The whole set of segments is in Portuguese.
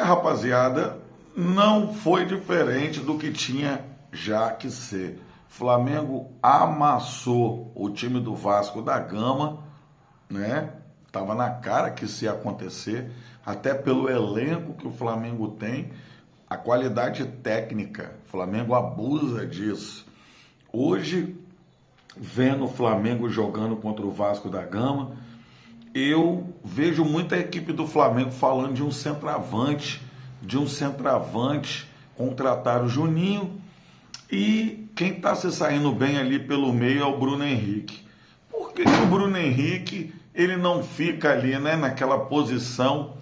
rapaziada, não foi diferente do que tinha já que ser. Flamengo amassou o time do Vasco da Gama, né? Tava na cara que isso ia acontecer, até pelo elenco que o Flamengo tem, a qualidade técnica, o Flamengo abusa disso. Hoje, vendo o Flamengo jogando contra o Vasco da Gama, eu vejo muita equipe do Flamengo falando de um centroavante, contratar o Juninho, e quem está se saindo bem ali pelo meio é o Bruno Henrique. Por que o Bruno Henrique ele não fica ali, né, naquela posição,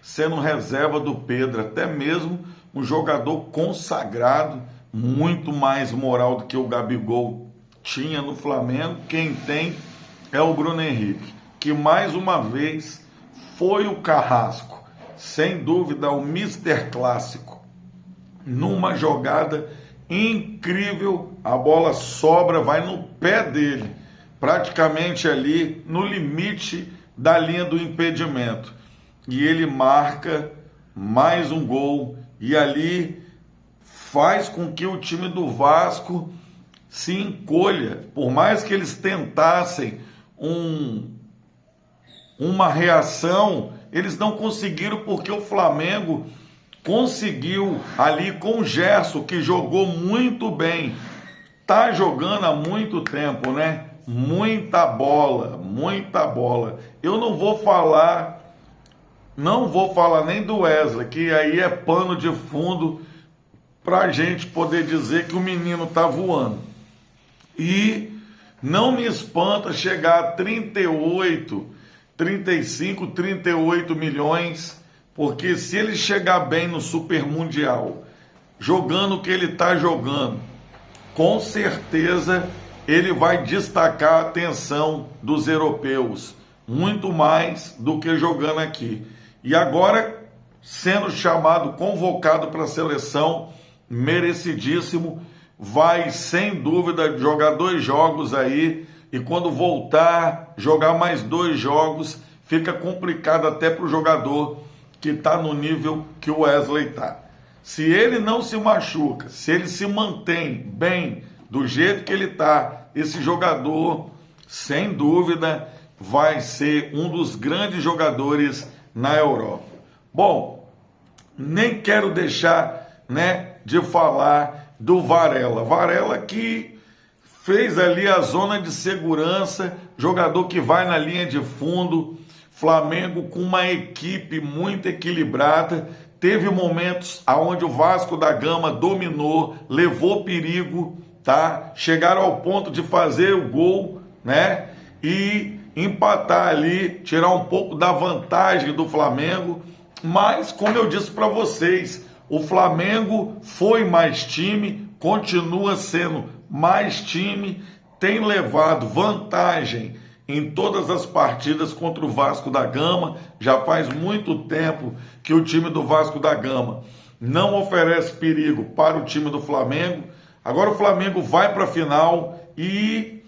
sendo reserva do Pedro, até mesmo um jogador consagrado, muito mais moral do que o Gabigol tinha no Flamengo? Quem tem é o Bruno Henrique, que mais uma vez foi o carrasco, sem dúvida o Mister Clássico, numa jogada incrível, a bola sobra, vai no pé dele, praticamente ali no limite da linha do impedimento, e ele marca mais um gol, e ali faz com que o time do Vasco se encolha. Por mais que eles tentassem uma reação, eles não conseguiram, porque o Flamengo conseguiu ali com o Gerson, que jogou muito bem, tá jogando há muito tempo, né? Muita bola. Eu não vou falar nem do Wesley, que aí é pano de fundo pra gente poder dizer que o menino tá voando. E não me espanta chegar a 38, 35, 38 milhões, porque se ele chegar bem no Super Mundial, jogando o que ele está jogando, com certeza ele vai destacar a atenção dos europeus, muito mais do que jogando aqui. E agora, sendo chamado, convocado para a seleção, merecidíssimo, vai sem dúvida jogar 2 jogos aí, e quando voltar, jogar mais 2 jogos, fica complicado até para o jogador que está no nível que o Wesley está. Se ele não se machuca, se ele se mantém bem do jeito que ele está, esse jogador, sem dúvida, vai ser um dos grandes jogadores na Europa. Bom, nem quero deixar, né, de falar do Varela. Varela que fez ali a zona de segurança, jogador que vai na linha de fundo. Flamengo com uma equipe muito equilibrada, teve momentos onde o Vasco da Gama dominou, levou perigo, tá? Chegaram ao ponto de fazer o gol, né? E empatar ali, tirar um pouco da vantagem do Flamengo, mas como eu disse para vocês, o Flamengo foi mais time, continua sendo mais time, tem levado vantagem em todas as partidas contra o Vasco da Gama. Já faz muito tempo que o time do Vasco da Gama não oferece perigo para o time do Flamengo. Agora o Flamengo vai para a final, e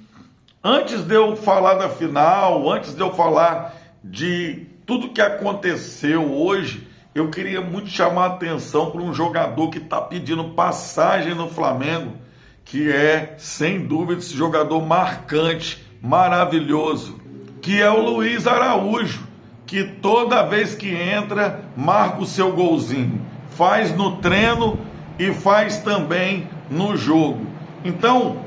antes de eu falar da final, antes de eu falar de tudo que aconteceu hoje, eu queria muito chamar a atenção para um jogador que está pedindo passagem no Flamengo, que é, sem dúvida, esse jogador marcante, maravilhoso, que é o Luiz Araújo, que toda vez que entra, marca o seu golzinho, faz no treino e faz também no jogo. Então,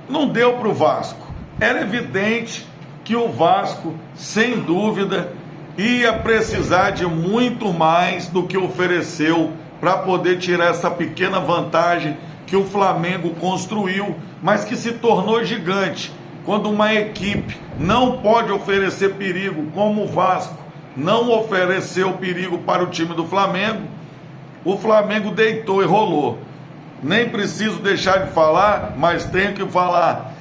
não deu para o Vasco. Era evidente que o Vasco, sem dúvida, ia precisar de muito mais do que ofereceu para poder tirar essa pequena vantagem que o Flamengo construiu, mas que se tornou gigante. Quando uma equipe não pode oferecer perigo, como o Vasco não ofereceu perigo para o time do Flamengo, o Flamengo deitou e rolou. Nem preciso deixar de falar, mas tenho que falar,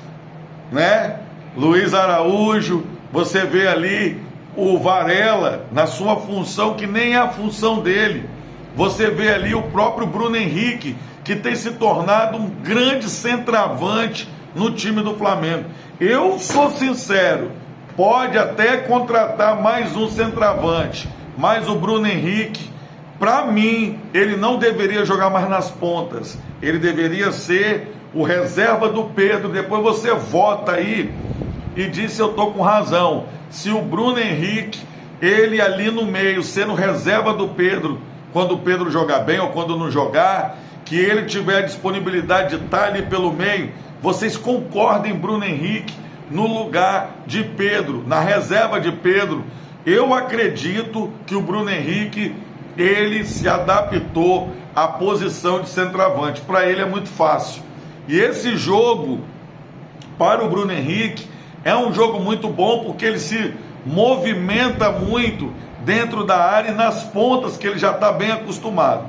né? Luiz Araújo, você vê ali o Varela na sua função, que nem é a função dele. Você vê ali o próprio Bruno Henrique, que tem se tornado um grande centroavante no time do Flamengo. Eu sou sincero, pode até contratar mais um centroavante, mas o Bruno Henrique, Para mim, ele não deveria jogar mais nas pontas. Ele deveria ser o reserva do Pedro. Depois você vota aí e diz se eu estou com razão. Se o Bruno Henrique, ele ali no meio, sendo reserva do Pedro, quando o Pedro jogar bem ou quando não jogar, que ele tiver a disponibilidade de estar ali pelo meio, vocês concordem, Bruno Henrique no lugar de Pedro, na reserva de Pedro. Eu acredito que o Bruno Henrique, ele se adaptou à posição de centroavante. Para ele é muito fácil. E esse jogo, para o Bruno Henrique, é um jogo muito bom, porque ele se movimenta muito dentro da área e nas pontas, que ele já está bem acostumado.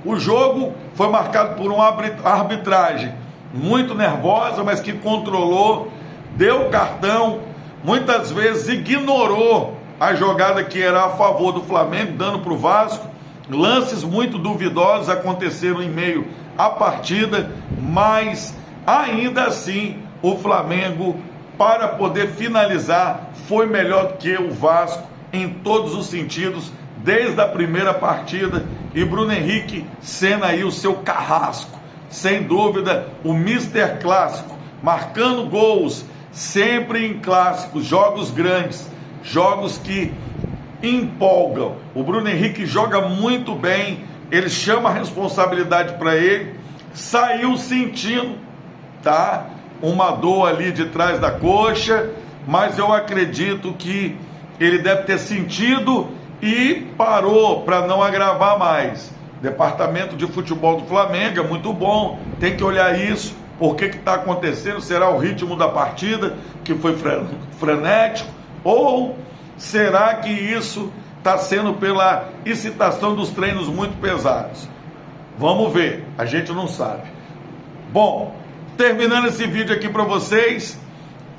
O jogo foi marcado por uma arbitragem muito nervosa, mas que controlou, deu cartão, muitas vezes ignorou a jogada que era a favor do Flamengo, dando para o Vasco. Lances muito duvidosos aconteceram em meio à partida, mas ainda assim o Flamengo, para poder finalizar, foi melhor que o Vasco em todos os sentidos, desde a primeira partida. E Bruno Henrique sendo aí o seu carrasco, sem dúvida, o Mister Clássico, marcando gols sempre em clássicos, jogos grandes, jogos que empolgam. O Bruno Henrique joga muito bem, ele chama a responsabilidade para ele, saiu sentindo, tá? Uma dor ali de trás da coxa, mas eu acredito que ele deve ter sentido e parou para não agravar mais. Departamento de futebol do Flamengo é muito bom, tem que olhar isso, por que está acontecendo, será o ritmo da partida que foi frenético, ou será que isso está sendo pela excitação dos treinos muito pesados? Vamos ver, a gente não sabe. Bom, terminando esse vídeo aqui para vocês,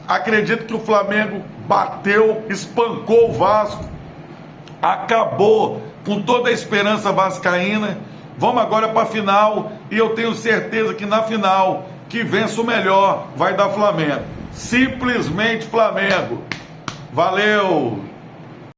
acredito que o Flamengo bateu, espancou o Vasco, acabou com toda a esperança vascaína. Vamos agora para a final, e eu tenho certeza que na final, que vença o melhor, vai dar Flamengo. Simplesmente Flamengo. Valeu!